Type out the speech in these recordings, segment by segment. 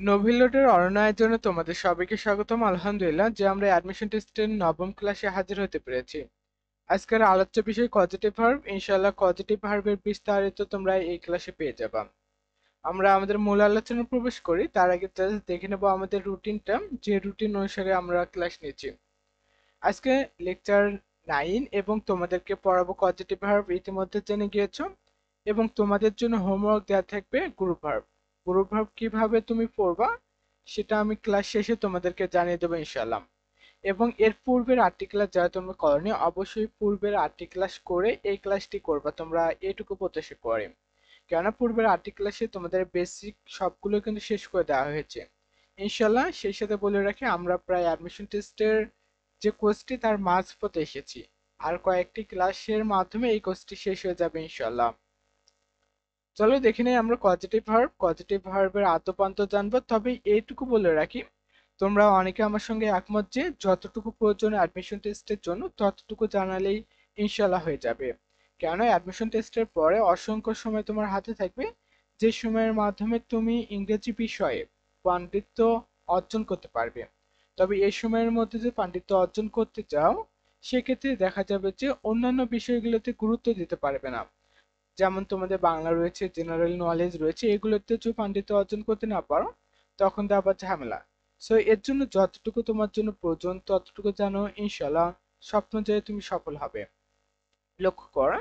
নোভিলোডের অরণ্যায়ের জন্য তোমাদের সবাইকে স্বাগতম। আলহামদুলিল্লাহ যে আমরা অ্যাডমিশন টেস্টের নবম ক্লাসে হাজির হতে পেরেছি। আজকের আলোচ্য বিষয় পজিটিভ ভার্ব। ইনশাআল্লাহ পজিটিভ ভার্বের বিস্তারিত তোমরা এই ক্লাসে পেয়ে যাবা। আমরা আমাদের মূল আলোচনায় প্রবেশ করি তার আগে জাস্ট দেখে নেব আমাদের রুটিনটা, যে রুটিন অনুসারে আমরা ক্লাস নিচ্ছি। আজকে লেকচার 9 এবং তোমাদেরকে পড়াবো পজিটিভ ভার্ব, ইতিমধ্যে জেনে গিয়েছো। এবং তোমাদের জন্য হোমওয়ার্ক দেওয়া থাকবে গ্রুপ ভার্ব। গ্রুপ ভার্ব কিভাবে তুমি পড়বা সেটা আমি ক্লাস শেষে তোমাদেরকে জানিয়ে দেবো ইনশাআল্লাহ। এবং এর পূর্বের আটটি ক্লাস যারা তোমরা করনি, অবশ্যই পূর্বের আটটি ক্লাস করে এই ক্লাসটি করবা, তোমরা এটুকু প্রত্যাশা করি। কেননা পূর্বের আটটি ক্লাসে তোমাদের বেসিক সবগুলো কিন্তু শেষ করে দেওয়া হয়েছে ইনশাআল্লাহ। সেই সাথে বলে রাখি, আমরা প্রায় অ্যাডমিশন টেস্টের যে কোর্সটি তার মাঝপথে এসেছি। আর কয়েকটি ক্লাসের মাধ্যমে এই কোর্সটি শেষ হয়ে যাবে ইনশাআল্লাহ। চলো দেখে নেই আমরা পজিটিভ ভার্ব। পজিটিভ ভার্বের আদ্যপান্ত জানবো, তবে এইটুকু বলে রাখি, তোমরা অনেকে আমার সঙ্গে একমত যে যতটুকু প্রয়োজন অ্যাডমিশন টেস্টের জন্য ততটুকু জানালেই ইনশাআল্লাহ হয়ে যাবে। কেন অ্যাডমিশন টেস্টের পরে অসংখ্য সময় তোমার হাতে থাকবে, যে সময়ের মাধ্যমে তুমি ইংরেজি বিষয়ে পাণ্ডিত্য অর্জন করতে পারবে। তবে এই সময়ের মধ্যে যদি পাণ্ডিত্য অর্জন করতে চাও, সেক্ষেত্রে দেখা যাবে যে অন্যান্য বিষয়গুলোতে গুরুত্ব দিতে পারবে না। যেমন তোমাদের বাংলা রয়েছে, জেনারেল নলেজ রয়েছে, এগুলোতে যদি পাণ্ডিত্য অর্জন করতে না পারো তখন তো আবার ঝামেলা। সো এর জন্য যতটুকু তোমার জন্য প্রয়োজন ততটুকু জানো, ইনশাল্লাহ স্বপ্ন জয়ে তুমি সফল হবে। লক্ষ্য করো,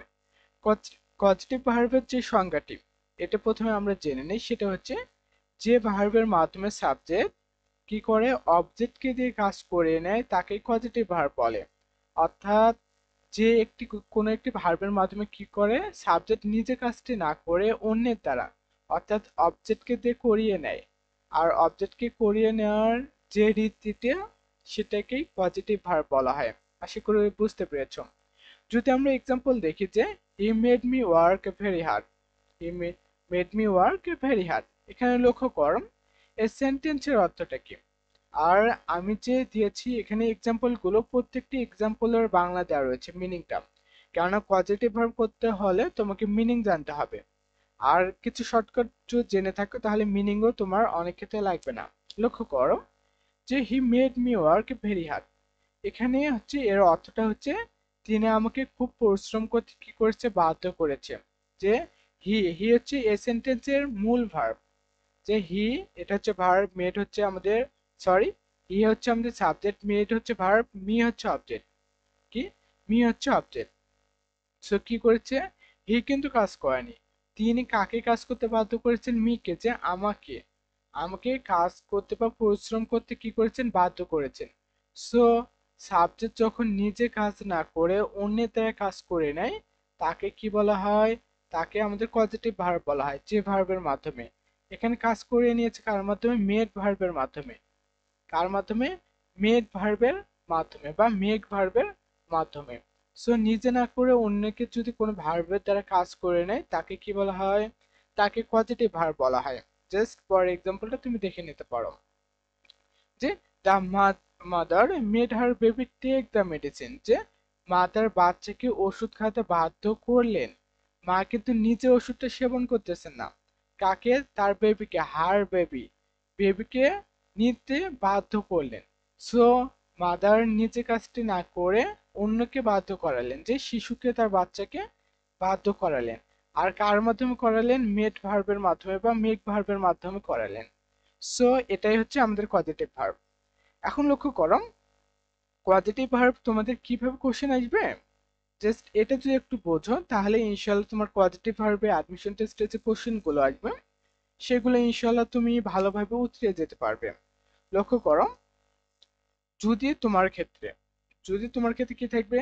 পজিটিভ ভার্বের যে সংজ্ঞাটি, এটা প্রথমে আমরা জেনে নিই। সেটা হচ্ছে যে ভার্বের মাধ্যমে সাবজেক্ট কি করে অবজেক্টকে দিয়ে কাজ করে নেয় তাকে পজিটিভ ভার্ব বলে। অর্থাৎ যে কোনো একটি ভার্বের মাধ্যমে কি করে সাবজেক্ট নিজে কাজটি না করে অন্যের দ্বারা, অর্থাৎ অবজেক্টকে দিয়ে করিয়ে নেয়। আর অবজেক্টকে করিয়ে নেওয়ার যে রীতিটা, সেটাকেই পজিটিভ ভার্ব বলা হয়। আশা করি বুঝতে পেরেছো। যদি আমরা এক্সাম্পল দেখি যে he made me work very hard, he made me work very hard, এখানে লক্ষ্য করো এই সেন্টেন্সের অর্থটা কি। আর আমি যে দিয়েছি এখানে এক্সাম্পল গুলো, প্রত্যেকটি এক্সাম্পলের বাংলা দেওয়া রয়েছে মিনিংটা। কেননা পজিটিভ ভার্ব করতে হলে তোমাকে মিনিং জানতে হবে। আর কিছু শর্টকাট যদি জেনে থাকো তাহলে মিনিংও তোমার অনেক ক্ষেত্রে লাগবে না। লক্ষ্য করো যে he made me work very hard, এখানে হচ্ছে এর অর্থটা হচ্ছে তিনি আমাকে খুব পরিশ্রম করতে কি করেছে, বাধ্য করেছে। যে হি হি হচ্ছে এই সেন্টেন্সের মূল ভার্ব। যে হি, এটা হচ্ছে ভার্ব, মেড হচ্ছে আমাদের, সরি, হি হচ্ছে আমাদের সাবজেক্ট, মেড হচ্ছে ভার্ব, মি হচ্ছে অবজেক্ট। কি, মি হচ্ছে অবজেক্ট। সো কি করেছে, হি কিন্তু কাজ করেনি। তিনি কাকে কাজ করতে বাধ্য করেছেন, মিকে, যে আমাকে আমাকে কাজ করতে বা পরিশ্রম করতে কি করেছেন, বাধ্য করেছেন। সো সাবজেক্ট যখন নিজে কাজ না করে অন্যের দ্বারা কাজ করে নেয় তাকে কি বলা হয়, তাকে আমাদের পজিটিভ ভার্ব বলা হয়। যে ভার্বের মাধ্যমে এখানে কাজ করে নিয়েছে, কার মাধ্যমে, মেড ভার্বের মাধ্যমে। কার মাধ্যমে, মেড ভার্বের মাধ্যমে বা মেক ভার্বের মাধ্যমে। সো নিজে না করে অন্যকে যদি কোনো ভার্বের দ্বারা কাজ করে নেয় তাকে কি বলা হয়, তাকে পজিটিভ ভার্ব বলা হয়। জাস্ট ফর এক্সাম্পলটা তুমি দেখে নিতে পারো যে the mother made her baby take the medicine, যে মাদার বাচ্চাকে ওষুধ খাতে বাধ্য করলেন। মা কিন্তু নিজে ওষুধটা সেবন করতেছেন না, কাকে, তার বেবিকে, হার বেবি, বেবিকে নিতে বাধ্য করলেন। সো মাদার নিজে কাজটি না করে অন্যকে বাধ্য করালেন, যে শিশুকে, তার বাচ্চাকে বাধ্য করালেন। আর কার মাধ্যমে করালেন, মেড ভার্বের মাধ্যমে বা মেক ভার্বের মাধ্যমে করালেন। সো এটাই হচ্ছে আমাদের পজিটিভ ভার্ব। এখন লক্ষ্য করো পজিটিভ ভার্ব তোমাদের কিভাবে কোশ্চেন আসবে, জাস্ট এটা যদি একটু বোঝো তাহলে ইনশাল্লাহ তোমার পজিটিভ ভার্বে অ্যাডমিশন টেস্টে যে কোশ্চেন গুলো আসবে সেগুলো ইনশাল্লাহ তুমি ভালোভাবে উতরে যেতে পারবে। লক্ষ্য করো, যদি তোমার ক্ষেত্রে যদি তোমার ক্ষেত্রে কি থাকবে,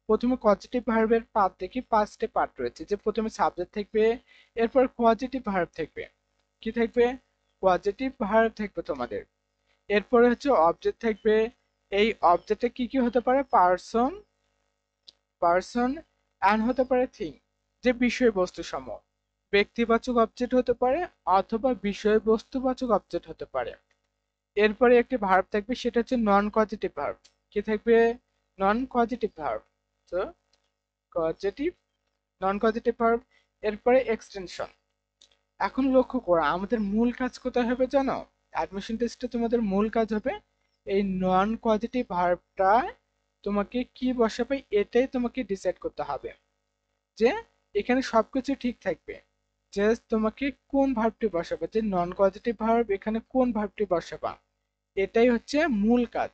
প্রথমে পজিটিভ ভার্বের পার্ট দেখি, পাঁচটা পার্ট রয়েছে। যে প্রথমে সাবজেক্ট থাকবে, এরপর পজিটিভ ভার্ব থাকবে, কি থাকবে, পজিটিভ ভার্ব থাকবে তোমাদের। এরপরে হচ্ছে অবজেক্ট থাকবে। এই অবজেক্টে কি কি হতে পারে, পার্সন, পার্সন অ্যান্ড হতে পারে থিং, যে বিষয়বস্তু সমূহ। ব্যক্তিবাচক অবজেক্ট হতে পারে অথবা বিষয়বস্তুবাচক অবজেক্ট হতে পারে। এরপরে একটি ভার্ব থাকবে, সেটা হচ্ছে নন কজেটিভ ভার্ব। কি থাকবে, নন কজেটিভ ভার্ব। তো কজেটিভ, নন কজেটিভ ভার্ব। এরপরে এক্সটেনশন। এখন লক্ষ্য করো আমাদের মূল কাজ কোথায় হবে জানো, অ্যাডমিশন টেস্টে তোমাদের মূল কাজ হবে এই নন পজিটিভ ভার্বটা তোমাকে কি বসাবে এটাই তোমাকে ডিসাইড করতে হবে, যে এখানে সবকিছু ঠিক থাকবে, জাস্ট তোমাকে কোন ভার্বটি বসাবে, যে নন পজিটিভ ভার্ব এখানে কোন ভার্বটি বসাবা, এটাই হচ্ছে মূল কাজ।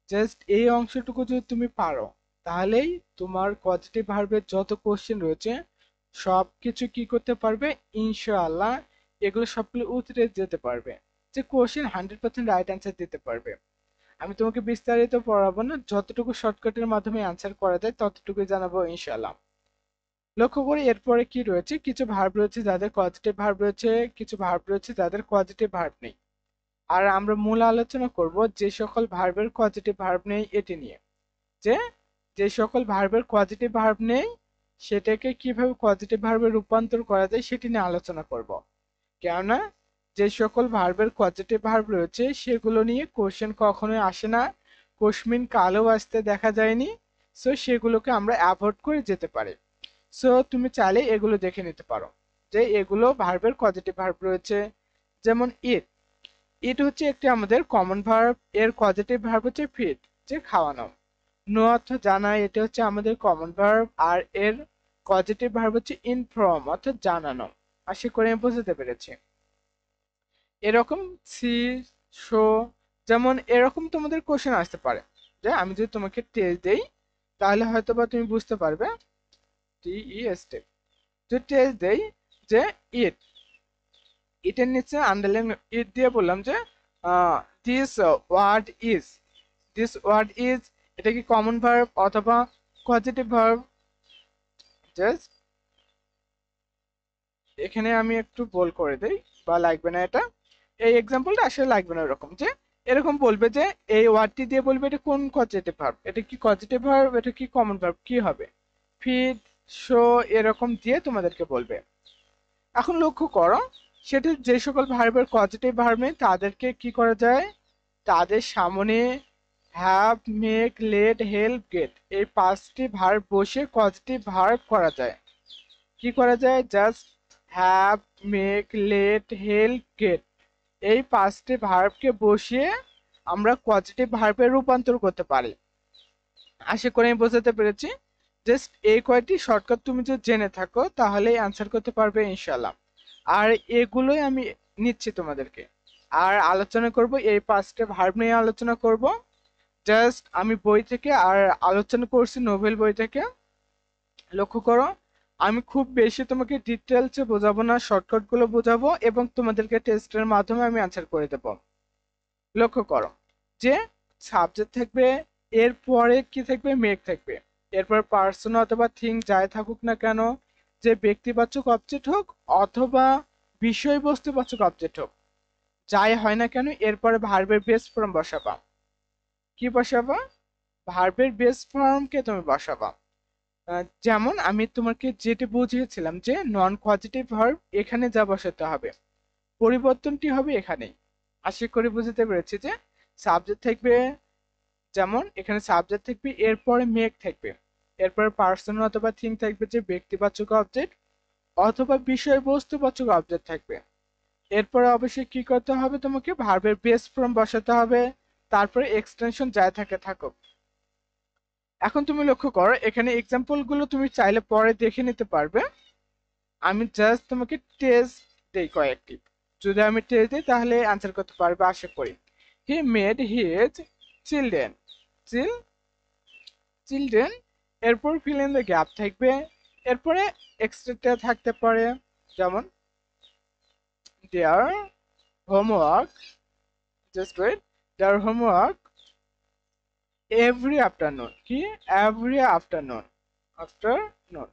জাস্ট এই অংশটুকু যদি তুমি পারো তাহলেই তোমার পজিটিভ ভার্বের যত কোশ্চেন রয়েছে সবকিছু কি করতে পারবে ইনশাআল্লাহ, এগুলো সবগুলো উতরে যেতে পারবে, যে কোশ্চেন 100% রাইট অ্যান্সার দিতে পারবে। আমি তোমাকে বিস্তারিত পড়াবো না, যতটুকু শর্টকাটের মাধ্যমে অ্যান্সার করা যায় ততটুকুই জানাবো ইনশাআল্লাহ। লক্ষ্য করি এরপরে কি রয়েছে, কিছু ভার্ব রয়েছে যাদের পজিটিভ ভার্ব রয়েছে, কিছু ভার্ব রয়েছে যাদের পজিটিভ ভার্ব নেই। আর আমরা মূল আলোচনা করব যে সকল ভার্বের পজিটিভ ভার্ব নেই এটি নিয়ে, যে যে সকল ভার্বের পজিটিভ ভার্ব নেই সেটাকে কিভাবে পজিটিভ ভার্বে রূপান্তর করা যায় সেটি নিয়ে আলোচনা করব। কেননা যে সকল ভার্বের পজিটিভ ভার্ব রয়েছে সেগুলো নিয়ে কোশ্চেন কখনোই আসে না, কোশ্মিন কালেও আসতে দেখা যায়নি, সো সেগুলোকে আমরা অ্যাভয়েড করে যেতে পারি। সো তুমি চাইলে এগুলো দেখে নিতে পারো যে এগুলো ভার্বের পজিটিভ ভার্ব রয়েছে। যেমন ইট, ইট হচ্ছে একটি আমাদের কমন ভার্ব, এর পজিটিভ ভার্ব হচ্ছে ফিড, যে খাওয়ানো। নো অর্থ জানা, এটা হচ্ছে আমাদের কমন ভার্ব, আর এর পজিটিভ ভার্ব হচ্ছে ইনফর্ম অর্থাৎ জানানো। আশা করি আমি বুঝতে পেরেছি। এরকম সি, শো, যেমন এরকম তোমাদের কোশ্চেন আসতে পারে, যে আমি যদি তোমাকে টেস্ট দেই তাহলে হয়তো বা তুমি বুঝতে পারবে, টি-ই-এস-টি, যদি টেস্ট দেই যে ইট, ইটের নিচে আন্ডারলাইন ইট দিয়ে বললাম যে this word is, this word is, এটা কি কমন ভার্ব অথবা পজিটিভ ভার্ব? জাস্ট এখানে আমি একটু বোল্ড করে দেই, বা লাগবে না এটা, এই এক্সাম্পলটা আসলে লাগবে না, এরকম যে এরকম বলবে যে এই ওয়ার্ডটি দিয়ে বলবে এটা কোন পজিটিভ ভার্ব, এটা কি পজিটিভ ভার্ব, এটা কি কমন ভার্ব, কি হবে, ফিড, শো, এরকম দিয়ে তোমাদেরকে বলবে। এখন লক্ষ্য করো সেটি যে সকল ভার্বের পজিটিভ ভার্ব নেই তাদেরকে কি করা যায়, তাদের সামনে have, make, let, help, get এই পাঁচটি ভার্ব বসে পজিটিভ ভার্ব করা যায়। কি করা যায়, just have, make, let, help, get এই পাঁচটি ভার্বকে বসিয়ে আমরা পজিটিভ ভার্বে রূপান্তর করতে পারি। আশা করি আমি বোঝাতে পেরেছি। জাস্ট এই কয়টি শর্টকাট তুমি যদি জেনে থাকো তাহলেই অ্যান্সার করতে পারবে ইনশাল্লাহ। আর এগুলোই আমি নিচ্ছি তোমাদেরকে, আর আলোচনা করব এই পাঁচটা ভার্ব নিয়ে আলোচনা করব। জাস্ট আমি বই থেকে আর আলোচনা করছি নোবেল বই থেকে। লক্ষ্য করো আমি খুব বেশি তোমাকে ডিটেলসে বোঝাবো না, শর্টকাট গুলো বোঝাবো এবং তোমাদেরকে টেস্টের মাধ্যমে আমি অ্যান্সার করে দেবো। লক্ষ্য করো যে সাবজেক্ট থাকবে, এরপরে কি থাকবে, মেক থাকবে, এরপর পার্সন অথবা থিং যাই থাকুক না কেন, যে ব্যক্তিবাচক অবজেক্ট হোক অথবা বিষয়বস্তুবাচক অবজেক্ট হোক, যাই হয় না কেন এরপরে ভার্বের বেস ফর্ম বসাবা। কি বসাবা, ভার্বের বেস ফর্মকে তুমি বসাবা। যেমন আমি তোমাকে যেটা বুঝিয়েছিলাম যে নন পজিটিভ ভার্ব এখানে যা বসাতে হবে, পরিবর্তনটি হবে এখানেই। আশা করি বুঝতে পেরেছি যে সাবজেক্ট থাকবে, যেমন এখানে সাবজেক্ট থাকবে, এরপরে মেক থাকবে, এরপরে পার্সন অথবা থিং থাকবে যে ব্যক্তিবাচক অবজেক্ট অথবা বিষয়বস্তুবাচক অবজেক্ট থাকবে। এরপরে অবশ্যই কি করতে হবে, তোমাকে ভার্বের বেস ফর্ম বসাতে হবে, তারপরে এক্সটেনশন যাই থাকে থাকুক। এখন তুমি লক্ষ্য করো এখানে এক্সাম্পল গুলো তুমি চাইলে পরে দেখে নিতে পারবে, আমি জাস্ট তোমাকে টেস্ট দেই কয়েকটি, যদি আমি টেস্ট দিই তাহলে অ্যান্সার করতে পারবে আশা করি। He made his children, children, এরপর ফিল ইন দ্য গ্যাপ থাকবে, এরপরে এক্সট্রা থাকতে পারে, যেমন their homework, just wait, their homework every afternoon, কি every afternoon, afternoon,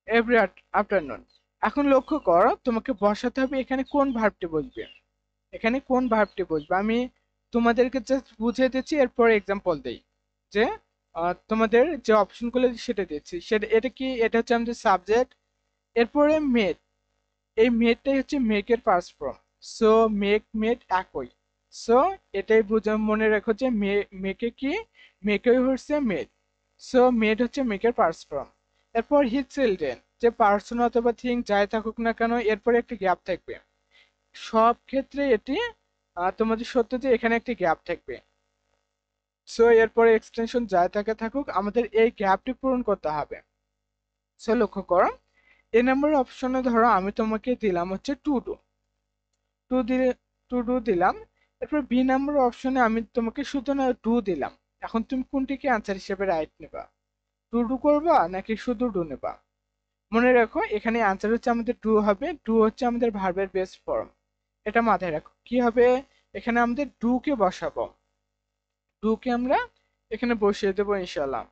every afternoon. এখন লক্ষ্য করো তোমাকে বসাতে হবে এখানে কোন ভার্বটি বসবে, এখানে কোন ভার্বটি বসবে আমি তোমাদেরকে জাস্ট বুঝিয়ে দিচ্ছি, এরপর এক্সাম্পল দেই যে তোমাদের যে অপশনগুলো সেটা দিচ্ছি, সেটা এটা কি, এটা হচ্ছে আমাদের সাবজেক্ট, এরপরে মেড, এই মেডটাই হচ্ছে মেকের past form, so make made একই, সো এটাই বুঝে মনে রেখো যে মেকে কি, মেকই হচ্ছে মেড, সো মেড হচ্ছে মেকের পাস্ট ফর্ম। এরপর হিজ চিলড্রেন, যে পার্সন অথবা থিং যাই থাকুক না কেন এরপরে একটা গ্যাপ থাকবে, সব ক্ষেত্রে এটি তোমাদের সত্য যে এখানে একটি গ্যাপ থাকবে। সো এরপরে এক্সটেনশন যা থাকে থাকুক, আমাদের এই গ্যাপটি পূরণ করতে হবে। সো লক্ষ্য করো, এ নাম্বার অপশনে ধরো আমি তোমাকে দিলাম হচ্ছে টু ডু, টু দিয়ে টু ডু দিলাম। এরপর বি নাম্বার অপশনে আমি তোমাকে শুধু না ডু দিলাম। এখন তুমি কোনটিকে আনসার হিসেবে রাইট নেবা? টু ডু করবা নাকি শুধু ডু নেবা? মনে রাখো এখানে আনসার হচ্ছে আমাদের ডু হবে, ডু হচ্ছে আমাদের ভার্বের বেস ফর্ম। এটা মাথায় রাখো। কি হবে, এখানে আমাদের ডু কে বসাবো, ডু কে আমরা এখানে বসিয়ে দেবো ইনশাল্লাহ।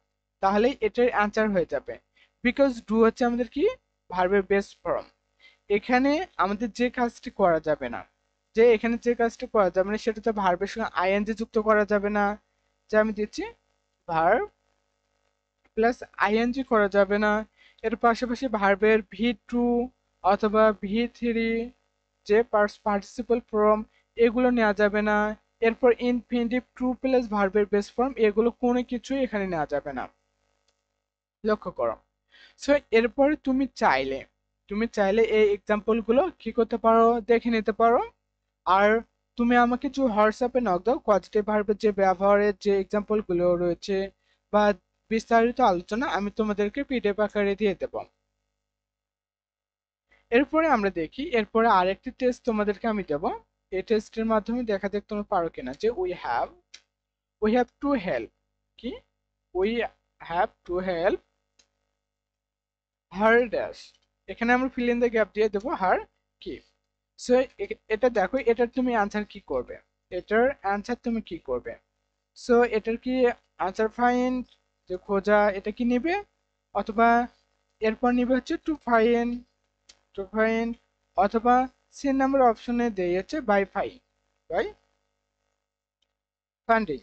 তাহলেই এটার আনসার হয়ে যাবে, বিকজ ডু হচ্ছে আমাদের কি ভার্বের বেস ফর্ম। এখানে আমাদের যে কাজটি করা যাবে না, যে এখানে যে কাজটি করা যাবে না সেটা তো ভার্বের সঙ্গে আইএনজি যুক্ত করা যাবে না। যে আমি দিচ্ছি ভার্ব প্লাস আইএনজি করা যাবে না। এর পাশাপাশি ভার্বের ভি টু অথবা ভি থ্রি, যে পার্টিসিপল ফর্ম, এগুলো নেওয়া যাবে না। এরপর ইনফিনিটিভ টু প্লাস ভার্বের বেস ফর্ম, এগুলো কোনো কিছুই এখানে নেওয়া যাবে না। লক্ষ্য করো। সো এরপরে তুমি চাইলে এই এক্সাম্পল গুলো কি করতে পারো, দেখে নিতে পারো। আর তুমি আমাকে যে হোয়াটসঅ্যাপে নক দাও, পজিটিভ ভার্বের যে ব্যবহারের যে এক্সাম্পল গুলো রয়েছে বা বিস্তারিত আলোচনা আমি তোমাদেরকে পিডিএফ আকারে দিয়ে দেব। এরপরে আমরা দেখি, এরপরে আরেকটি টেস্ট তোমাদেরকে আমি দেব। এই টেস্টের মাধ্যমে দেখা যাক তুমি পারো কিনা। যে উই হ্যাভ টু হেল্প, কি we have to help her dash, এখানে আমরা ফিল ইন দ্য গ্যাপ দিয়ে দেবো হার কি। সো এটা দেখো, এটার তুমি আনসার কি করবে, এটার আনসার তুমি কি করবে। সো এটার কি আনসার ফাইন্ড, যে খোঁজা, এটা কি নিবে, অথবা এরপর নিবে হচ্ছে টু ফাইন্ড, অথবা সি নাম্বার অপশনে দিয়ে হচ্ছে বাই ফান্ডিং।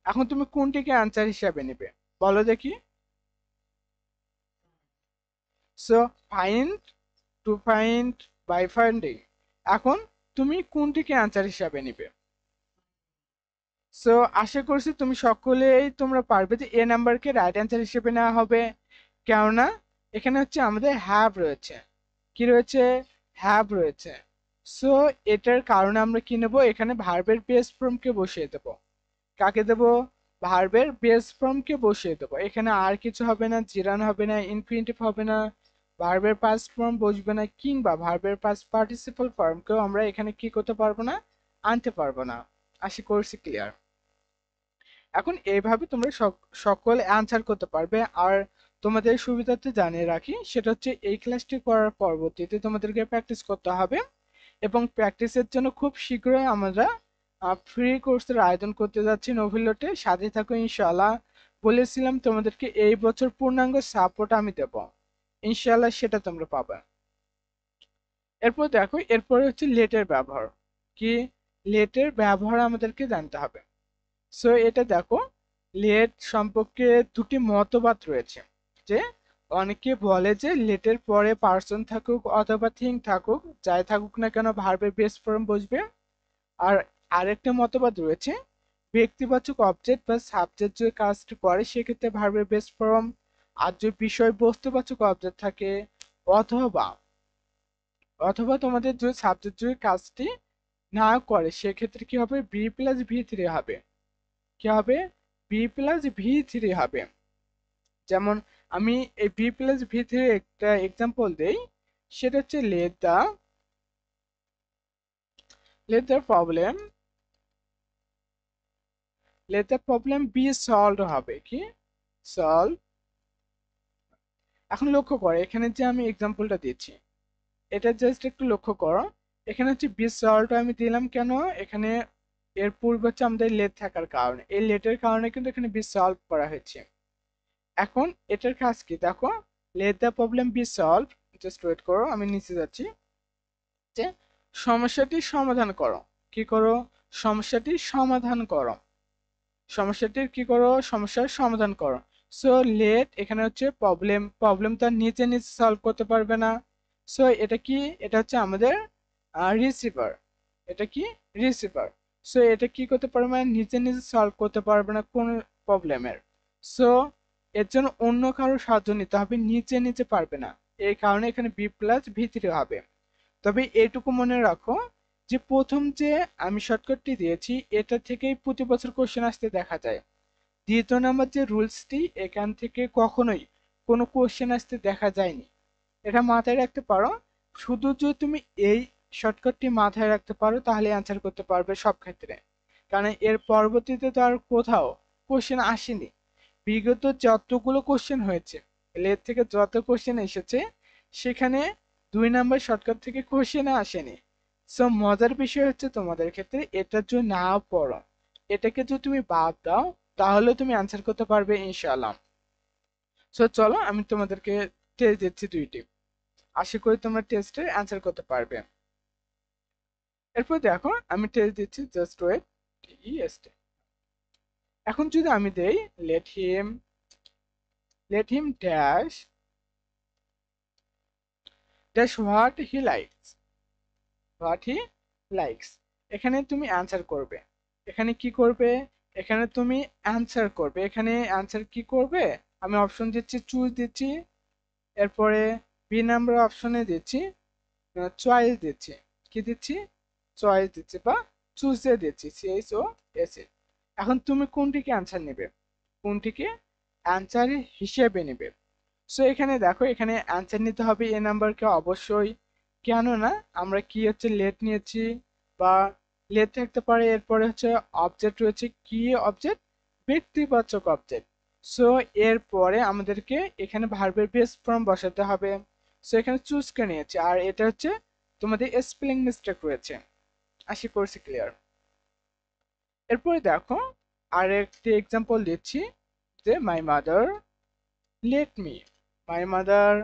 এখন তুমি কোনটিকে আনসার হিসাবে নেবে বলো দেখি। So find, to find, by finding, এখন তুমি কোনটিকে আনসার হিসাবে নিবে? সো আশা করছি তুমি সকলেই তোমরা পারবে যে এ নাম্বারকে রাইট অ্যান্সার হিসেবে নেওয়া হবে। কেননা এখানে হচ্ছে আমাদের হ্যাভ রয়েছে, কি রয়েছে, হ্যাভ রয়েছে। সো এটার কারণে আমরা কি নেব, এখানে ভার্বের বেস ফর্মকে বসিয়ে দেব। কাকে দেব, ভার্বের বেস ফর্মকে বসিয়ে দেব। এখানে আর কিছু হবে না, জিরান হবে না, ইনফিনিটিভ হবে না, ভার্বের পাস্ট ফর্ম বসবে না, কিংবা ভার্বের পাস্ট পার্টিসিপল ফর্মকেও আমরা এখানে কি করতে পারবো না, আনতে পারবো না। আশা করছি ক্লিয়ার। এখন এইভাবে তোমরা সকল অ্যান্সার করতে পারবে। আর তোমাদের সুবিধার্থে জানিয়ে রাখি, সেটা হচ্ছে এই ক্লাসটি করার পরবর্তীতে তোমাদেরকে প্র্যাকটিস করতে হবে, এবং প্র্যাকটিসের জন্য খুব শীঘ্রই আমরা ফ্রি কোর্সের আয়োজন করতে যাচ্ছি নোভিলোটে। সাথে থাকো ইনশাআল্লাহ। বলেছিলাম তোমাদেরকে এই বছর পূর্ণাঙ্গ সাপোর্ট আমি দেব, ইনশাআল্লাহ সেটা তোমরা পাবে। এরপর দেখো, এরপরে হচ্ছে লেটের ব্যবহার। কি, লেটের ব্যবহার আমাদেরকে জানতে হবে। সো এটা দেখো, লেট সম্পর্কে দুটি মতবাদ রয়েছে। যে অনেকে বলে যে লেটের পরে পার্সন থাকুক অথবা থিং থাকুক, যাই থাকুক না কেন ভার্বের বেস ফর্ম বসবে। আর আরেকটা মতবাদ রয়েছে, ব্যক্তিবাচক অবজেক্ট বা সাবজেক্ট যে কাজটি করে সেক্ষেত্রে ভার্বের বেস ফর্ম। আর যে বিষয় বস্তুবাচক অবজেক্ট থাকে, অথবা অথবা তোমাদের যে সাবজেক্ট যে কাজটি না করে সেক্ষেত্রে কি হবে, বি প্লাস ভি থ্রি হবে। কি হবে, বি প্লাস ভি থ্রি হবে। যেমন আমি এই বি প্লাস ভি থ্রি একটা এক্সাম্পল দেই, সেটা হচ্ছে late the problem be solved হবে। কি, সলভ। এখন লক্ষ্য করো এখানে যে আমি এক্সাম্পলটা দিচ্ছি, এটা জাস্ট একটু লক্ষ্য করো। এখানে হচ্ছে বি সলভড আমি দিলাম কেন, এখানে এর পূর্বে হচ্ছে আমাদের লেট থাকার কারণে, এই লেটের কারণে কিন্তু এখানে বি সলভ করা হয়েছে। এখন এটার কাজ কি দেখো, let the problem be solve, just wait করো আমি নিচে যাচ্ছি। যে সমস্যাটি সমাধান করো, কি করো, সমস্যাটি সমাধান করো, সমস্যাটির কি করো, সমস্যার সমাধান করো। সো লেট এখানে হচ্ছে প্রবলেম তো নিজে নিজে সলভ করতে পারবে না। সো এটা কি, এটা হচ্ছে আমাদের রিসিভার, এটা কি রিসিভার। সো এটা কি করতে পারবে না, নিজে নিজে সলভ করতে পারবে না কোন প্রবলেমের। সো এর জন্য অন্য কারো সাহায্য নিতে হবে, নিজে নিজে পারবে না। এই কারণে এখানে বি প্লাস ভি থ্রি হবে। তবে এইটুকু মনে রাখো, যে প্রথম যে আমি শর্টকাটটি দিয়েছি এটা থেকেই প্রতি বছর কোশ্চেন আসতে দেখা যায়। দ্বিতীয় নাম্বার যে রুলসটি, এখান থেকে কখনোই কোনো কোশ্চেন আসতে দেখা যায়নি। এটা মাথায় রাখতে পারো। শুধু যদি তুমি এই শর্টকাটটি মাথায় রাখতে পারো তাহলে অ্যান্সার করতে পারবে সব ক্ষেত্রে, কারণ এর পরবর্তীতে তো আর কোথাও কোশ্চেন আসেনি। বিগত যতগুলো কোশ্চেন হয়েছে, লেট থেকে যত কোশ্চেন এসেছে, সেখানে 2 নাম্বার শর্টকাট থেকে কোশ্চেন আসেনি। সো মজার বিষয় হচ্ছে তোমাদের ক্ষেত্রে এটা যদি না পড়ো, এটাকে যদি তুমি বাদ দাও, তাহলে তুমি অ্যান্সার করতে পারবে ইনশাআল্লাহ। সো চলো আমি তোমাদেরকে টেস্ট দিচ্ছি 2টি, আশা করি তোমরা টেস্টের অ্যান্সার করতে পারবে। এরপর দেখো আমি টেস্ট দিচ্ছি, জাস্ট ওয়েট। টেস্ট। এখন যদি আমি দেই let him dash what he likes। এখানে তুমি অ্যান্সার করবে। এখানে কি করবে? এখানে তুমি অ্যান্সার করবে। এখানে অ্যান্সার কি করবে? আমি অপশন দিচ্ছি, চুজ দিচ্ছি, এরপরে বি নাম্বার অপশনে দিচ্ছি চয়েস দিচ্ছি। কি দিচ্ছি? চয়েস দিচ্ছি বা চুজে দিচ্ছি, CHOS। এখন তুমি কোনটিকে অ্যান্সার নেবে, কোনটিকে অ্যান্সার হিসেবে নেবে? সো এখানে দেখো, এখানে অ্যান্সার নিতে হবে এ নাম্বারকে অবশ্যই। কেননা আমরা কি হচ্ছে লেট নিয়েছি, বা লেট থাকতে পারে, এরপরে হচ্ছে অবজেক্ট রয়েছে, কি অবজেক্ট? ব্যক্তিবাচক অবজেক্ট। সো এরপরে আমাদেরকে এখানে ভার্বের বেস ফর্ম বসাতে হবে। সো এখানে চুজ করে নিয়েছি, আর এটা হচ্ছে তোমাদের স্পেলিং মিস্টেক রয়েছে, আশা করছি ক্লিয়ার। এরপরে দেখো আর একটি এক্সাম্পল দিচ্ছি, যে let me my mother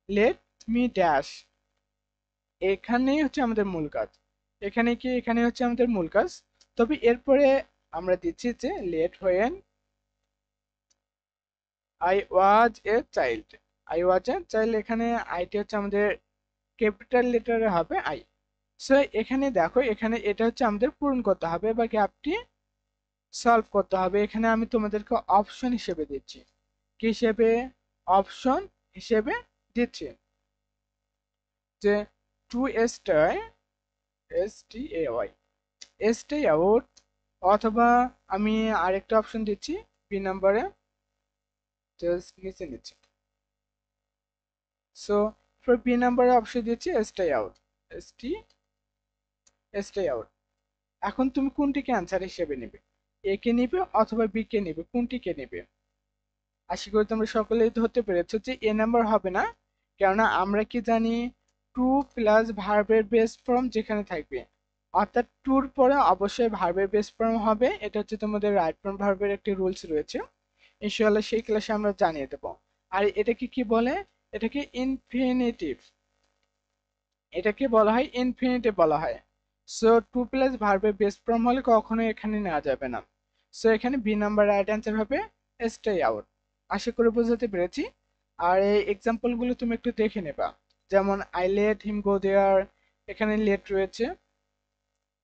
let me dash. এখানেই হচ্ছে আমাদের মূল কাজ। এখানে কি? এখানে হচ্ছে আমাদের মূল কাজ। তবে এরপরে আমরা দিচ্ছি যে let when I was a child. এখানে আইটি হচ্ছে আমাদের ক্যাপিটাল লেটারে হবে আই। সো এখানে দেখো, এখানে এটা হচ্ছে আমাদের পূরণ করতে হবে বা গ্যাপটি সলভ করতে হবে। এখানে আমি তোমাদেরকে অপশন হিসেবে দিচ্ছি। কি হিসেবে? অপশন হিসেবে দিচ্ছি যে টু স্টে আউট, অথবা আমি আরেকটা অপশন দিচ্ছি বি নাম্বারে, জাস্ট নিচে নিচ্ছি। সো ফর বি নাম্বারে অপশন দিচ্ছি স্টে আউট। এখন তুমি কোনটিকে অ্যান্সার হিসেবে নেবে? এ কে নিবে অথবা বি কে নিবে? কোনটিকে নেবে? আশা করি তোমরা সকলেই ধরতে পেরেছো যে এ নাম্বার হবে না। কেননা আমরা কি জানি, টু প্লাস ভার্বের বেস ফর্ম যেখানে থাকবে, অর্থাৎ টুর পরে অবশ্যই ভার্বের বেস ফর্ম হবে। এটা হচ্ছে তোমাদের রাইট ফর্ম ভার্বের একটি রুলস রয়েছে, ইনশাআল্লাহ সেই ক্লাসে আমরা জানিয়ে দেবো। আর এটাকে কি বলে? এটাকে ইনফিনিটিভ, এটাকে বলা হয় ইনফিনিটিভ বলা হয়। সো টু প্লাস ভার্বের বেস ফর্ম হলে কখনো এখানে নেওয়া যাবে না। সো এখানে বি নাম্বার রাইট অ্যান্সার হবে স্টে আউট। আশা করি বোঝাতে পেরেছি। আর এই এক্সাম্পল গুলো তুমি একটু দেখে নেবা, যেমন আই লেট হিম গো দেয়ার, এখানে লেট রয়েছে।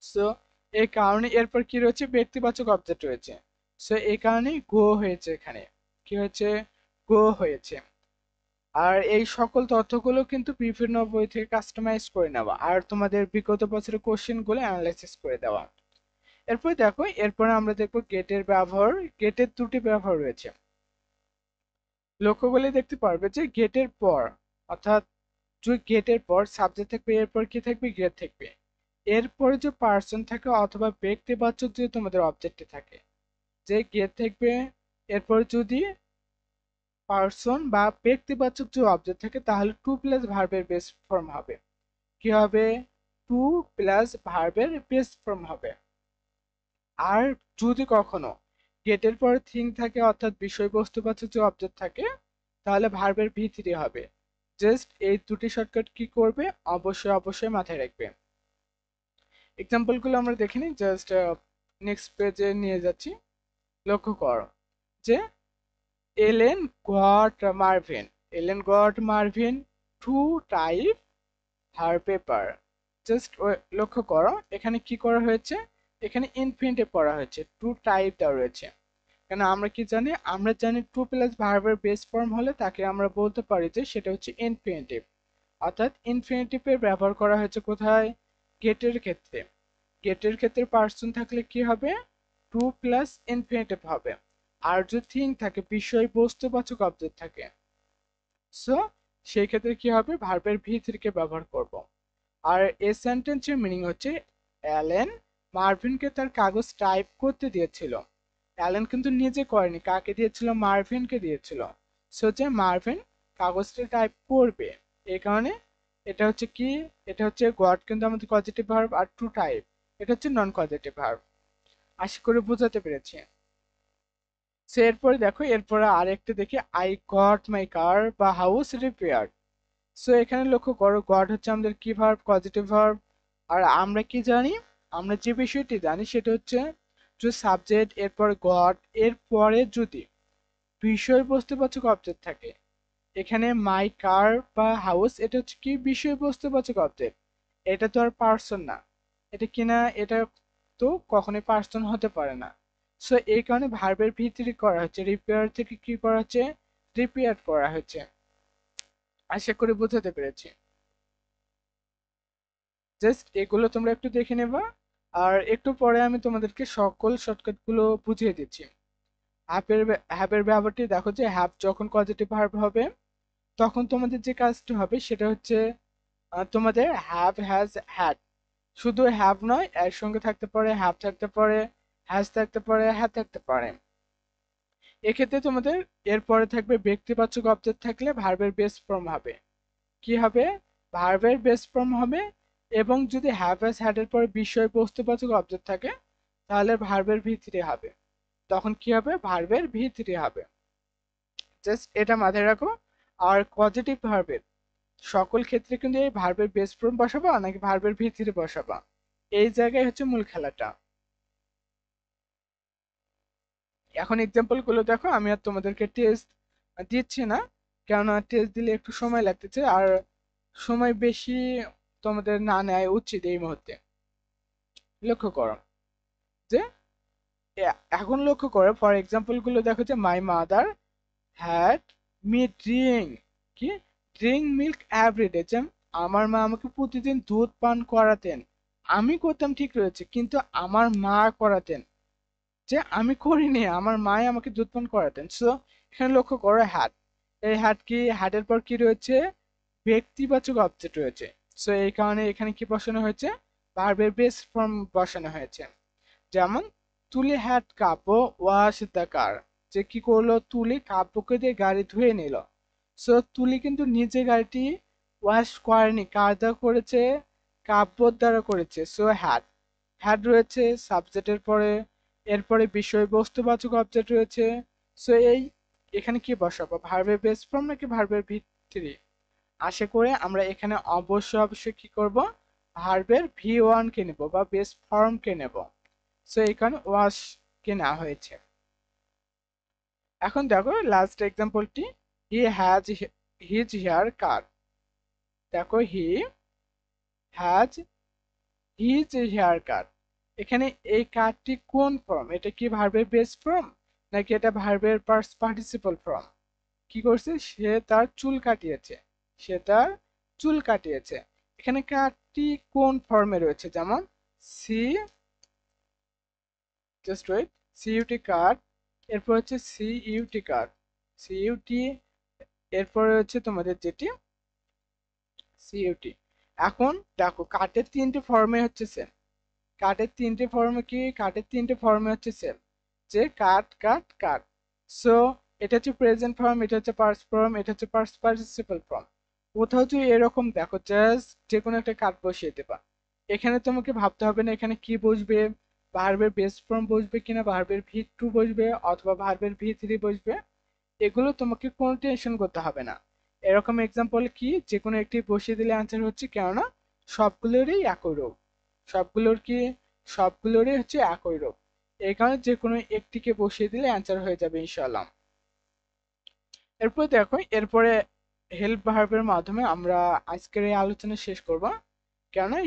সো এই কারণে এরপর কি রয়েছে? ব্যক্তিবাচক অবজেক্ট রয়েছে। সো এই কারণেই গো হয়েছে, এখানে কি হয়েছে? গো হয়েছে। আর এই সকল তথ্যগুলো কিন্তু বিভিন্ন বই থেকে কাস্টমাইজ করে নেওয়া, আর তোমাদের বিগত বছরের কোশ্চেন গুলো অ্যানালাইসিস করে দেওয়া। এরপর দেখো, এরপরে আমরা দেখবো গেটের ব্যবহার। গেটের দুটি ব্যবহার রয়েছে। লক্ষ্য করলে দেখতে পারবে যে গেটের পর, অর্থাৎ যে গেটের পর সাবজেক্ট থাকবে, এরপর কি থাকবে? গেট থাকবে। এরপরে যে পার্সন থাকে অথবা ব্যক্তিবাচক যদি তোমাদের অবজেক্টে থাকে, যে গেট থাকবে, এরপর যদি পার্সন বা ব্যক্তিবাচক যে অবজেক্ট থাকে, তাহলে টু প্লাস ভার্বের বেস ফর্ম হবে। কি হবে? টু প্লাস ভার্বের বেস ফর্ম হবে। আর যদি কখনো গেটের পরে থিং থাকে, অর্থাৎ বিষয়বস্তুবাচক যে অবজেক্ট থাকে, তাহলে ভার্বের ভি3 হবে। জাস্ট এই দুটি শর্টকাট কি করবে? অবশ্যই অবশ্যই মাথায় রাখবে। এক্সাম্পল গুলো আমরা দেখে নিই, জাস্ট নেক্সট পেজে নিয়ে যাচ্ছি। লক্ষ্য করো যে এলেন গট মার্ভিন টু টাইপ হার পেপার। জাস্ট লক্ষ্য করো এখানে কি করা হয়েছে? এখানে ইনফিনিটিভ করা হয়েছে, টু টাইপ দেওয়া রয়েছে। কেন আমরা কি জানি? আমরা জানি টু প্লাস ভার্বের বেস ফর্ম হলে তাকে আমরা বলতে পারি যে সেটা হচ্ছে ইনফিনিটিভ। অর্থাৎ ইনফিনিটিভের ব্যবহার করা হয়েছে কোথায়? গেটের ক্ষেত্রে, গেটের ক্ষেত্রে পার্সন থাকলে কি হবে, টু প্লাস ইনফিনিটিভ হবে। আর যদি থিং থাকে, বিষয় বস্তুবাচক অবজেক্ট থাকে, সো সেই ক্ষেত্রে কি হবে, ভার্বের ভি থ্রি কে ব্যবহার করব। আর এই সেন্টেন্সের মিনিং হচ্ছে অ্যালেন মার্ভিনকে তার কাগজ টাইপ করতে দিয়েছিল। অ্যালেন কিন্তু নিজে করেনি, কাকে দিয়েছিল, মার্ভিনকে দিয়েছিল। সো যে মার্ভিন কাগজটা টাইপ করবে, এই কারণে এটা হচ্ছে কি, এটা হচ্ছে গড কিন্তু আমাদের পজিটিভ ভার্ব, আর টু টাইপ এটা হচ্ছে নন পজিটিভ ভার্ব। আশা করি বোঝাতে পেরেছি। সো এরপরে দেখো, এরপরে আরেকটা দেখি, আই গট মাই কার বা হাউস রিপেয়ার। সো এখানে লক্ষ্য করো, গড হচ্ছে আমাদের কি ভার্ব, পজিটিভ ভার্ব। আর আমরা কি জানি, আমরা যে বিষয়টি জানি সেটা হচ্ছে যে সাবজেক্ট, এরপর গড, এরপরে যদি বিষয়বস্তুবাচক অবজেক্ট থাকে। এখানে মাই কার বা হাউস এটা হচ্ছে কি বিষয়বস্তুবাচক অবজেক্ট, এটা তো আর পার্সন না, এটা কিনা, এটা তো কখনোই পার্সন হতে পারে না। সো এই কারণে ভার্বের ভিত্তি করা হচ্ছে, রিপেয়ার থেকে কি করা হচ্ছে, রিপেয়ার করা হচ্ছে। আশা করি বোঝাতে পেরেছি। জাস্ট এগুলো তোমরা একটু দেখে নেবা, আর একটু পরে আমি তোমাদেরকে সকল শর্টকাট গুলো বুঝিয়ে দিচ্ছি। হ্যাপের ব্যবহারটি দেখো, যে হ্যাভ যখন পজিটিভ ভার্ব হবে তখন তোমাদের যে কাজটি হবে সেটা হচ্ছে তোমাদের হ্যাভ হ্যাজ হ্যাড, শুধু হ্যাভ নয়, এর সঙ্গে থাকতে পারে হ্যাভ, থাকতে পারে হ্যাজ, থাকতে পারে হ্যাভ, থাকতে পারে। এক্ষেত্রে তোমাদের এরপরে থাকবে ব্যক্তিবাচক অবজেক্ট থাকলে ভার্বের বেস ফর্ম হবে, কি হবে, ভার্বের বেস ফর্ম হবে। এবং যদি হ্যাভ হ্যাজ হ্যাড এর পরে বিষয় বস্তুবাচক অবজেক্ট থাকে তাহলে ভার্বের ভি থ্রি হবে, তখন কি হবে, ভার্বের ভি থ্রি হবে। জাস্ট এটা মাথায় রাখো। আর পজিটিভ ভার্বের সকল ক্ষেত্রে কিন্তু এই ভার্বের বেস ফর্ম বসাবা নাকি ভার্বের ভি থ্রি বসাবা, এই জায়গায় হচ্ছে মূল খেলাটা। এখন এক্সাম্পল গুলো দেখো, আমি আর তোমাদেরকে টেস্ট দিচ্ছি না, কেননা টেস্ট দিলে একটু সময় লাগতেছে, আর সময় বেশি তোমাদের না নেয় উচিত এই মুহূর্তে। লক্ষ্য করো যে এখন লক্ষ্য করো, ফর এক্সাম্পল গুলো দেখো, যে my mother had me drink, কি, ড্রিঙ্ক মিল্ক এভরিডে, যে আমার মা আমাকে প্রতিদিন দুধ পান করাতেন। আমি করতাম ঠিক রয়েছে, কিন্তু আমার মা করাতেন, যে আমি করিনি, আমার মাই আমাকে দুধ পান করাতেন। সো এখানে লক্ষ্য করো হ্যাড, এই হ্যাড কি, হ্যাডের পর কি রয়েছে, ব্যক্তিবাচক অবজেক্ট রয়েছে। সো এই কারণে এখানে কি বসানো হয়েছে, ভার্বের বেস ফর্ম বসানো হয়েছে। যেমন তুলি হ্যাড কাপো ওয়াশ দ্য কার, যে কি করলো, তুলি কাব্যকে দিয়ে গাড়ি ধুয়ে নিল। সো তুলি কিন্তু নিজে গাড়িটি ওয়াশ করেনি, কার দ্বারা করেছে, কাব্যর দ্বারা করেছে। সো হ্যাড, হ্যাড রয়েছে সাবজেক্টের পরে, এরপরে বিষয়বস্তুবাচক অবজেক্ট রয়েছে। সো এই এখানে কি বসাবো, ভার্বের বেস ফর্ম নাকি ভার্বের ভিত্তি। আশা করে আমরা এখানে অবশ্যই অবশ্যই কি করব, ভার্বের ভি ওয়ান কে নেব বা বেস ফর্ম কে নেব। সো এখানে ওয়াশ কে নেওয়া হয়েছে। এখন দেখো লাস্ট এক্সাম্পলটি, he has his haircut. দেখো he has his haircut, এখানে এই কাটটি কোন ফর্ম, এটা কি ভার্বের বেস ফর্ম নাকি এটা ভার্বের পাস্ট পার্টিসিপল ফর্ম। কি করছে, সে তার চুল কাটিয়েছে, সে তার চুল কাটিয়েছে। এখানে কাটটি কোন ফর্মে রয়েছে, যেমন সি, জাস্ট ওয়েট, সিইউটি কাট, এরপর হচ্ছে সিইউটি কাট, সিইউটি, এরপরে হচ্ছে তোমাদের যেটি সিইউটি। এখন দেখো কাটের তিনটে ফর্মে হচ্ছে সেম, কাটের তিনটে ফর্মে কি, কাটের তিনটে ফর্মে হচ্ছে সেম, যে কাট কাট কাট। সো এটা হচ্ছে প্রেজেন্ট ফর্ম, এটা হচ্ছে পাস্ট ফর্ম, এটা হচ্ছে পাস্ট পার্টিসিপল ফর্ম। কোথাও যদি এরকম দেখো, জাস্ট যে কোনো একটা কাট বসিয়ে দেবা, এখানে তোমাকে ভাবতে হবে না এখানে কি বসবে, ভার্বের বেস ফর্ম বসবে কিনা, ভার্বের ভি টু বসবে অথবা ভার্বের ভি থ্রি বসবে, এগুলো তোমাকে কোনো টেনশন করতে হবে না। এরকম এক্সাম্পল কি, যে কোনো একটি বসিয়ে দিলে অ্যান্সার হচ্ছে, কেননা সবগুলোরই একই রূপ, সবগুলোর কি, সবগুলোরই হচ্ছে একই রূপ। এই কারণে যে কোনো একটিকে বসিয়ে দিলে অ্যান্সার হয়ে যাবে ইনশাআল্লাহ। এরপর দেখো, এরপরে হেল্প ভার্বের মাধ্যমে আমরা আজকের এই আলোচনা শেষ করব, কেননা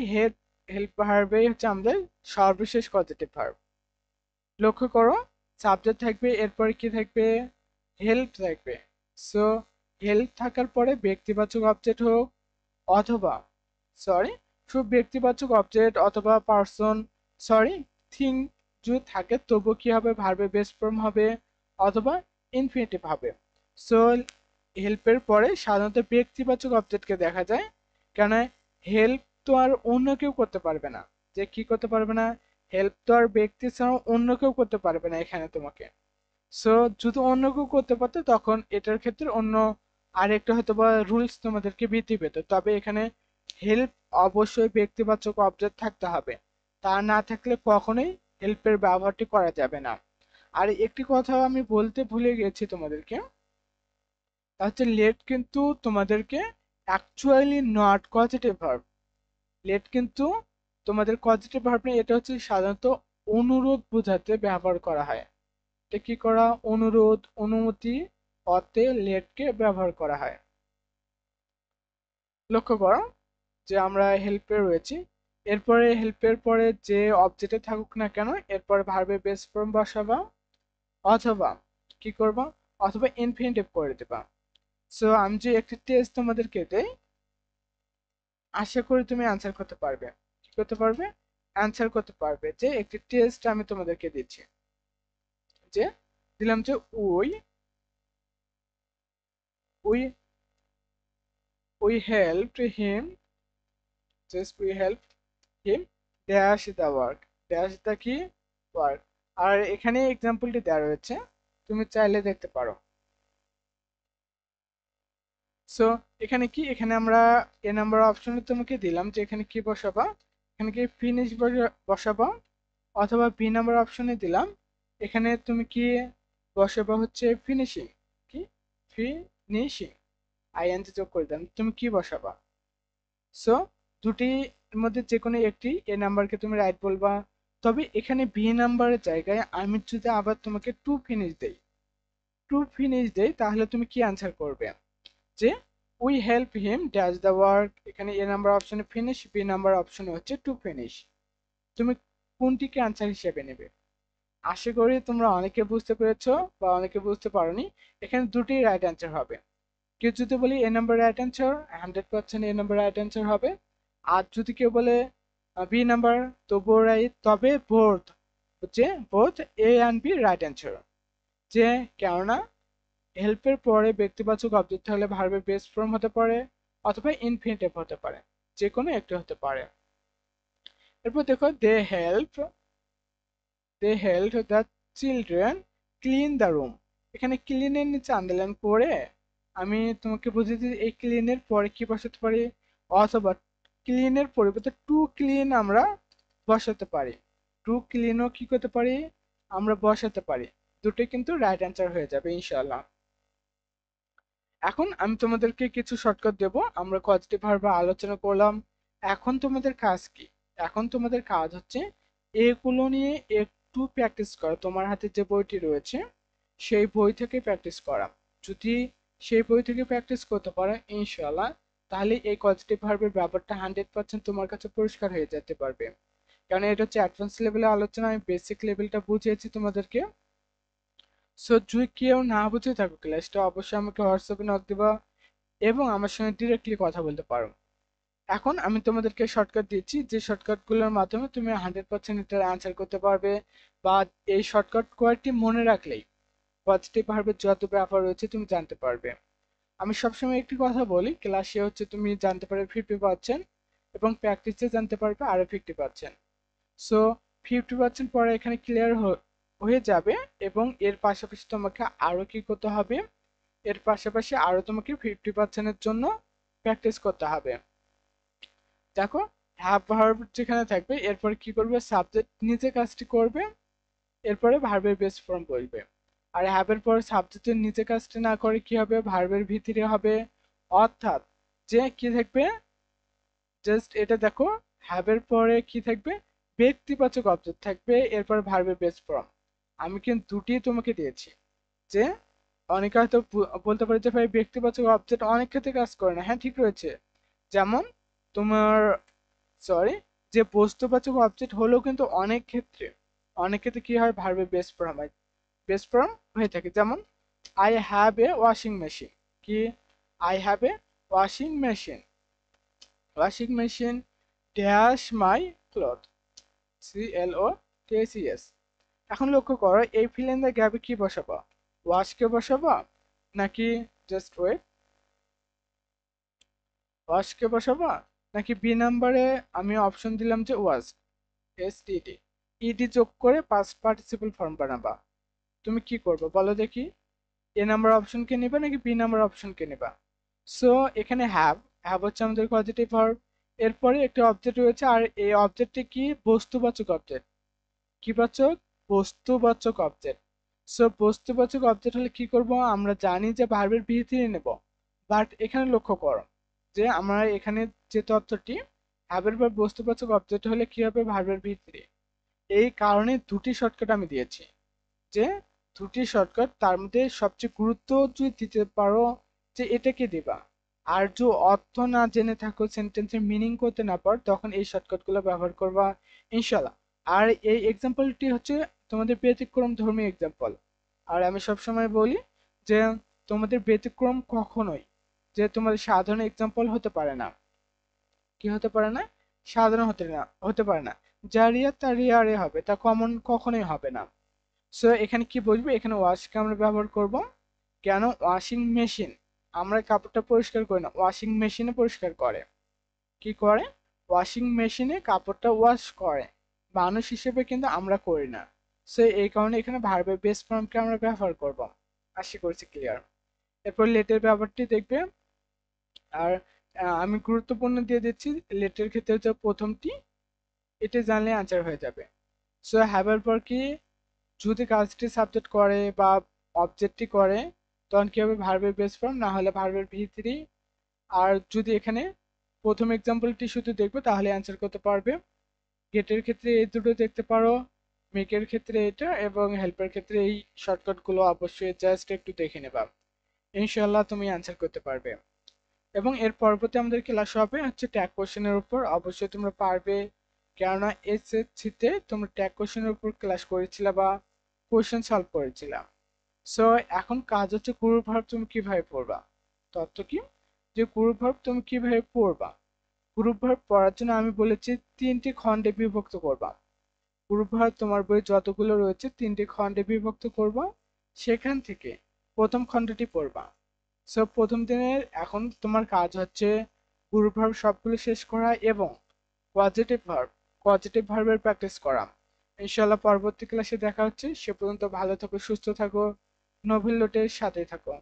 হেল্প ভার্বেই হচ্ছে আমাদের সর্বশেষ পজিটিভ ভার্ব। লক্ষ্য করো, সাবজেক্ট থাকবে, এরপরে কি থাকবে, হেল্প থাকবে। সো হেল্প থাকার পরে ব্যক্তিবাচক অবজেক্ট হোক অথবা, সরি, শুধু ব্যক্তিবাচক অবজেক্ট অথবা পার্সন, সরি, থিং যদি থাকে তবু কি হবে, ভার্বের বেস ফর্ম হবে অথবা ইনফিনিটিভ হবে। সো হেল্পের পরে সাধারণত ব্যক্তিবাচক অবজেক্টকে দেখা যায়, কেন হেল্প তো আর অন্য কেউ করতে পারবে না। যে কি করতে পারবে না, হেল্প তো আর ব্যক্তি ছাড়া অন্য কেউ করতে পারবে না এখানে তোমাকে। সো যদি অন্য কেউ করতে পারতো তখন এটার ক্ষেত্রে অন্য আরেকটা হয়তো বা রুলস তোমাদেরকে বৃদ্ধি পেত, তবে এখানে হেল্প অবশ্যই ব্যক্তিবাচক অবজেক্ট থাকতে হবে, তা না থাকলে কখনোই হেল্পের ব্যবহারটি করা যাবে না। আর একটি কথা আমি বলতে ভুলে গেছি তোমাদেরকে, তা হচ্ছে লেট কিন্তু তোমাদেরকে actually not causative verb. Let কিন্তু তোমাদের কজেটিভ ভার্ব নেই, এটা হচ্ছে সাধারণত অনুরোধ বোঝাতে ব্যবহার করা হয়। এটা কি করা, অনুরোধ, অনুমতি অর্থে লেটকে ব্যবহার করা হয়। লক্ষ্য করো যে আমরা হেল্পে রয়েছি, এরপরে হেল্পের পরে যে অবজেক্টে থাকুক না কেন এরপরে ভার্বের বেস ফর্ম বসাবা অথবা কি করবা, অথবা ইনফিনিটিভ করে দেবা। সো আমি যে একটি টেস্ট তোমাদেরকে দেই, আশা করি তুমি অ্যান্সার করতে পারবে। কি করতে পারবে, অ্যান্সার করতে পারবে। যে একটি টেস্ট আমি তোমাদেরকে দিচ্ছি, যে দিলাম যে we we we helped him, just we helped him dash the work, dash the কি ওয়ার্ক। আর এখানে এক্সাম্পলটি দেওয়া রয়েছে, তুমি চাইলে দেখতে পারো। সো এখানে কি, এখানে আমরা এ নাম্বার অপশনে তোমাকে দিলাম যে এখানে কি বসাবা, এখানে কি ফিনিশ বসাবা, অথবা বি নাম্বার অপশনে দিলাম এখানে তুমি কি বসাবা হচ্ছে ফিনিশিং, কি ফিনিশিং, আইএনজি যোগ করে দিলাম, তুমি কি বসাবা। সো দুটির মধ্যে যে কোনো একটি এ নাম্বারকে তুমি রাইট বলবা। তবে এখানে বি নাম্বারের জায়গায় আমি যদি আবার তোমাকে টু ফিনিশ দেই তাহলে তুমি কি অ্যান্সার করবে, যে we help him dash the work, এখানে এ নাম্বার অপশনে ফিনিশ, বি নাম্বার অপশনে হচ্ছে টু ফিনিশ, তুমি কোনটিকে অ্যান্সার হিসেবে নেবে। আশা করি তোমরা অনেকে বুঝতে পেরেছো বা অনেকে বুঝতে পারোনি, এখানে দুটি রাইট অ্যান্সার হবে। কেউ যদি বলি A number right answer, 100% A number right answer হবে। আর যদি কেউ বলে বি নাম্বার, তবুও রাইট, তবে বোথ হচ্ছে both A and B right answer. যে কেননা হেল্পের পরে ব্যক্তিবাচক অবজেক্ট হলে ভার্বের বেস ফর্ম হতে পারে অথবা ইনফিনিটিভ হতে পারে, যে কোনো একটি হতে পারে। এরপর দেখো they help the children clean the room, এখানে ক্লিনের নিচে আন্ডারলাইন করে আমি তোমাকে বুঝিয়ে দিই এই ক্লিনের পরে কি বসাতে পারি, অথবা ক্লিনের পরিবর্তে টু ক্লিন আমরা বসাতে পারি, টু ক্লিনও কি করতে পারি আমরা বসাতে পারি, দুটোই কিন্তু রাইট অ্যান্সার হয়ে যাবে ইনশাআল্লাহ। এখন আমি তোমাদেরকে কিছু শর্টকাট দেব, আমরা কজেটিভ ভার্ব আলোচনা করলাম। এখন তোমাদের কাজ কি, এখন তোমাদের কাজ হচ্ছে এগুলো নিয়ে একটু প্র্যাকটিস করা, তোমার হাতে যে বইটি রয়েছে সেই বই থেকে প্র্যাকটিস করা। যদি সেই বই থেকে প্র্যাকটিস করতে পারো ইনশাআল্লাহ, তাহলে এই পজিটিভ ভার্বের ব্যাপারটা 100% তোমার কাছে পরিষ্কার হয়ে যেতে পারবে। কারণ এটা হচ্ছে অ্যাডভান্স লেভেলের আলোচনা, আমি বেসিক লেভেলটা বুঝিয়েছি তোমাদেরকে। সো যদি কেউ না বুঝে থাকো ক্লাসটা, অবশ্যই আমাকে হোয়াটসঅ্যাপে নক দিবা এবং আমার সঙ্গে ডিরেক্টলি কথা বলতে পারো। এখন আমি তোমাদেরকে শর্টকাট দিচ্ছি, যে শর্টকাটগুলোর মাধ্যমে তুমি 100% এটার অ্যান্সার করতে পারবে, বা এই শর্টকাট কয়েকটি মনে রাখলেই পজিটিভ ভার্বের যত ব্যাপার রয়েছে তুমি জানতে পারবে। আমি সবসময় একটি কথা বলি, ক্লাসে হচ্ছে তুমি জানতে পারবে 50% এবং প্র্যাকটিসে জানতে পারবে আরো 50%। সো 50% পরে এখানে ক্লিয়ার হয়ে যাবে, এবং এর পাশাপাশি তোমাকে আরো কি করতে হবে, এর পাশাপাশি আরো তোমাকে 50%-এর জন্য প্র্যাকটিস করতে হবে। দেখো হ্যাভ ভার্ব যেখানে থাকবে এরপরে কি করবে, সাবজেক্ট নিজে কাজটি করবে, এরপরে ভার্বের বেস ফর্ম বলবে। আর হ্যাভের পর সাবজেক্টের নিচে কাজটি না করে কি হবে, ভার্বের ভিতরে হবে। অর্থাৎ যে কি থাকবে, জাস্ট এটা দেখো, হ্যাভের পরে কি থাকবে, ব্যক্তিবাচক অবজেক্ট থাকবে, এরপর ভার্বের বেস ফর্ম। আমি কিন্তু দুটি তোমাকে দিয়েছি, যে অনেকে হয়তো বলতে পারে যে ভাই ব্যক্তিবাচক অবজেক্ট অনেক ক্ষেত্রে কাজ করে না, হ্যাঁ ঠিক রয়েছে। যেমন তোমার, সরি, যে বস্তুবাচক অবজেক্ট হলেও কিন্তু অনেক ক্ষেত্রে কি হয়, ভার্বের বেস ফর্ম হয়, বেস ফর্ম হয়ে থাকে। যেমন I have a washing machine, কি I have a washing machine, washing machine dash my cloth, CLOTHES। এখন লক্ষ্য করো এই ফিল ইন দ্য গ্যাপে কি বসাবো, ওয়াশকে বসাবো নাকি জাস্ট ওয়েট, ওয়াশকে বসাবো নাকি বি নাম্বারে আমি অপশন দিলাম যে ওয়াশ, STD, ইডি যোগ করে পাস্ট পার্টিসিপল ফর্ম বানাবা। তুমি কি করবে বলো দেখি, এ নাম্বার অপশনকে নিবা নাকি বি নাম্বার অপশনকে নিবা? সো এখানে হ্যাভ, হ্যাভ হচ্ছে আমাদের পজিটিভ ভার্ব, এরপরে একটা অবজেক্ট রয়েছে আর এই অবজেক্টটি কি বস্তুবাচক অবজেক্ট, কি বাচক, বস্তুবাচক অবজেক্ট। সো বস্তুবাচক অবজেক্ট হলে কি করব, আমরা জানি যে ভার্বের ভিতরে নেব, বাট এখানে লক্ষ্য করো যে আমরা এখানে যে তথ্যটি হ্যাভের পর বস্তুবাচক অবজেক্ট হলে কি হবে ভার্বের ভিতরে, এই কারণে দুটি শর্টকাট আমি দিয়েছি, যে দুটি শর্টকাট তার মধ্যে সবচেয়ে গুরুত্ব যদি দিতে পারো যে এটাকে দিবা, আর যে অর্থ না জেনে থাকো সেন্টেন্সের মিনিং করতে না পারো তখন এই শর্টকাটগুলো ব্যবহার করবা ইনশাল্লাহ। আর এই এক্সাম্পলটি হচ্ছে তোমাদের ব্যতিক্রম ধর্মী এক্সাম্পল, আর আমি সবসময় বলি যে তোমাদের ব্যতিক্রম কখনোই যে তোমাদের সাধারণ এক্সাম্পল হতে পারে না, কি হতে পারে না, সাধারণ হতে পারে না, যা রিয়া তা রিয়ারে হবে, তা কমন কখনোই হবে না। সো এখানে কি বুঝবো, এখানে ওয়াশকে আমরা ব্যবহার করব কেন, ওয়াশিং মেশিন, আমরা কাপড়টা পরিষ্কার করি না, ওয়াশিং মেশিনে পরিষ্কার করে, কি করে, ওয়াশিং মেশিনে কাপড়টা ওয়াশ করে, মানুষ হিসেবে কিন্তু আমরা করি না। সো এই কারণে এখানে ভার্বের বেস ফর্মকে আমরা ব্যবহার করব। আশা করছি ক্লিয়ার। এরপর লেটের ব্যাপারটি দেখবে, আর আমি গুরুত্বপূর্ণ দিয়ে দিচ্ছি, লেটের ক্ষেত্রে হচ্ছে প্রথমটি, এটা জানলে আনসার হয়ে যাবে। সো হ্যাভের পর কি, যদি কাজটি সাবজেক্ট করে বা অবজেক্টটি করে তখন কি হবে ভার্বের বেস ফর্ম, না হলে ভার্বের ভি3। আর যদি এখানে প্রথম এক্সাম্পলটি শুধু দেখবে তাহলে অ্যান্সার করতে পারবে। গেটের ক্ষেত্রে এই দুটো দেখতে পারো, মেকের ক্ষেত্রে এটা, এবং হেল্পের ক্ষেত্রে এই শর্টকাটগুলো অবশ্যই জাস্ট একটু দেখে নেবা, ইনশাল্লাহ তুমি অ্যান্সার করতে পারবে। এবং এর পরবর্তী আমাদের ক্লাস হবে হচ্ছে ট্যাগ কোশ্চেনের উপর, অবশ্যই তোমরা পারবে, কেননা এসএসসিতে তোমরা ট্যাগ কোশ্চেনের উপর ক্লাস করেছিলা বা কোশ্চেন সলভ করেছিলা। সো এখন কাজ হচ্ছে গ্রুপ ভার্ব তুমি কিভাবে পড়বা, তথ্য কি, যে গ্রুপ ভার্ব তুমি কিভাবে পড়বা। গ্রুপ ভার্ব পড়ার জন্য আমি বলেছি তিনটি খণ্ডে বিভক্ত করবা, গ্রুপ ভার্ব তোমার বই যতগুলো রয়েছে তিনটি খণ্ডে বিভক্ত করবা, সেখান থেকে প্রথম খণ্ডটি পড়বা। সো প্রথম দিনের এখন তোমার কাজ হচ্ছে গ্রুপ ভার্ব সবগুলো শেষ করা এবং পজিটিভ ভার্ব, পজিটিভ ভার্বের প্র্যাকটিস করা। ইনশাআল্লাহ পরবর্তী ক্লাসে দেখা হচ্ছে, সে পর্যন্ত ভালো থাকো, সুস্থ থাকো, নোবেল লোটের সাথে থাকো।